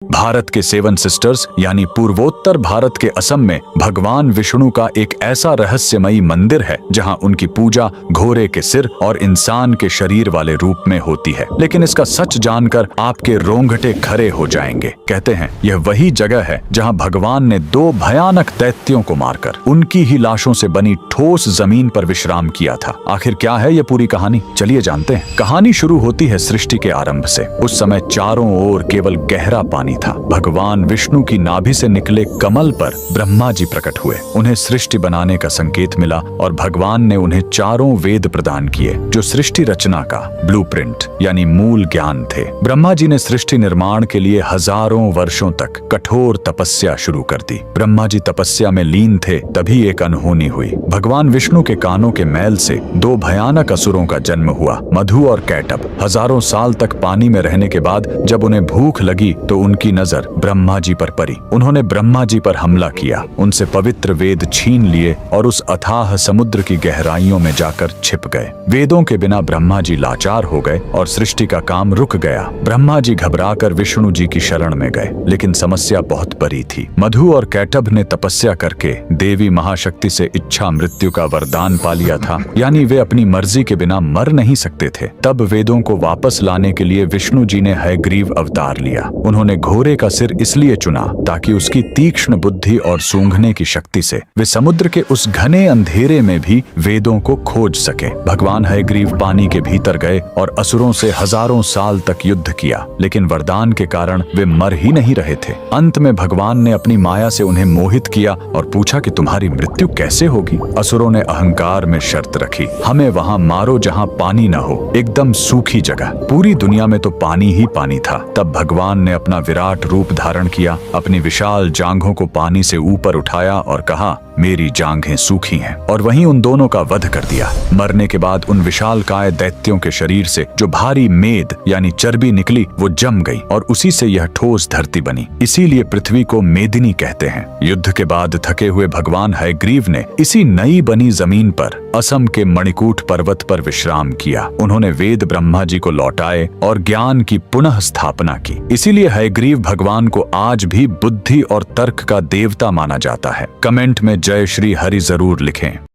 भारत के seven sisters यानी पूर्वोत्तर भारत के असम में भगवान विष्णु का एक ऐसा रहस्यमयी मंदिर है जहां उनकी पूजा घोड़े के सिर और इंसान के शरीर वाले रूप में होती है। लेकिन इसका सच जानकर आपके रोंगटे खड़े हो जाएंगे। कहते हैं यह वही जगह है जहां भगवान ने दो भयानक दैत्यों को मारकर उनकी ही लाशों से बनी ठोस जमीन पर विश्राम किया था। आखिर क्या है यह पूरी कहानी, चलिए जानते हैं। कहानी शुरू होती है सृष्टि के आरंभ से। उस समय चारों ओर केवल गहरा पानी था। भगवान विष्णु की नाभि से निकले कमल पर ब्रह्मा जी प्रकट हुए। उन्हें सृष्टि बनाने का संकेत मिला और भगवान ने उन्हें चारों वेद प्रदान किए जो सृष्टि रचना का ब्लूप्रिंट यानी मूल ज्ञान थे। ब्रह्मा जी ने सृष्टि निर्माण के लिए हजारों वर्षों तक कठोर तपस्या शुरू कर दी। ब्रह्मा जी तपस्या में लीन थे, तभी एक अनहोनी हुई। भगवान विष्णु के कानों के मैल से दो भयानक असुरों का जन्म हुआ, मधु और कैटभ। हजारों साल तक पानी में रहने के बाद जब उन्हें भूख लगी तो उनकी नजर ब्रह्मा जी पर पड़ी। उन्होंने ब्रह्मा जी पर हमला किया, उनसे पवित्र वेद छीन लिए और उस अथाह समुद्र की गहराइयों में जाकर छिप गए। वेदों के बिना ब्रह्मा जी लाचार हो गए और सृष्टि का काम रुक गया। ब्रह्मा जी घबराकर विष्णु जी की शरण में गए, लेकिन समस्या बहुत बड़ी थी। मधु और कैटभ ने तपस्या करके देवी महाशक्ति से इच्छा मृत्यु का वरदान पा लिया था, यानी वे अपनी मर्जी के बिना मर नहीं सकते थे। तब वेदों को वापस लाने के लिए विष्णु जी ने हयग्रीव अवतार लिया। उन्होंने घोड़े का सिर इसलिए चुना ताकि उसकी तीक्ष्ण बुद्धि और सूंघने की शक्ति से वे समुद्र के उस घने अंधेरे में भी वेदों को खोज सके। भगवान हयग्रीव पानी के भीतर गए और असुरों से हजारों साल तक युद्ध किया, लेकिन वरदान के कारण वे मर ही नहीं रहे थे। अंत में भगवान ने अपनी माया से उन्हें मोहित किया और पूछा कि तुम्हारी मृत्यु कैसे होगी। असुरों ने अहंकार में शर्त रखी, हमें वहां मारो जहां पानी न हो, एकदम सूखी जगह। पूरी दुनिया में तो पानी ही पानी था। तब भगवान ने अपना विराट रूप धारण किया, अपनी विशाल जांघों को पानी से ऊपर उठाया और कहा, मेरी जांघें सूखी हैं, और वहीं उन दोनों का वध कर दिया। मरने के बाद उन विशालकाय दैत्यों के शरीर से जो भारी मेद यानी चर्बी निकली वो जम गई और उसी से यह ठोस धरती बनी। इसीलिए पृथ्वी को मेदिनी कहते हैं। युद्ध के बाद थके हुए भगवान हयग्रीव ने इसी नई बनी जमीन पर असम के मणिकूट पर्वत पर विश्राम किया। उन्होंने वेद ब्रह्मा जी को लौटाए और ज्ञान की पुनः स्थापना की। इसीलिए हयग्रीव भगवान को आज भी बुद्धि और तर्क का देवता माना जाता है। कमेंट में जय श्री हरि जरूर लिखें।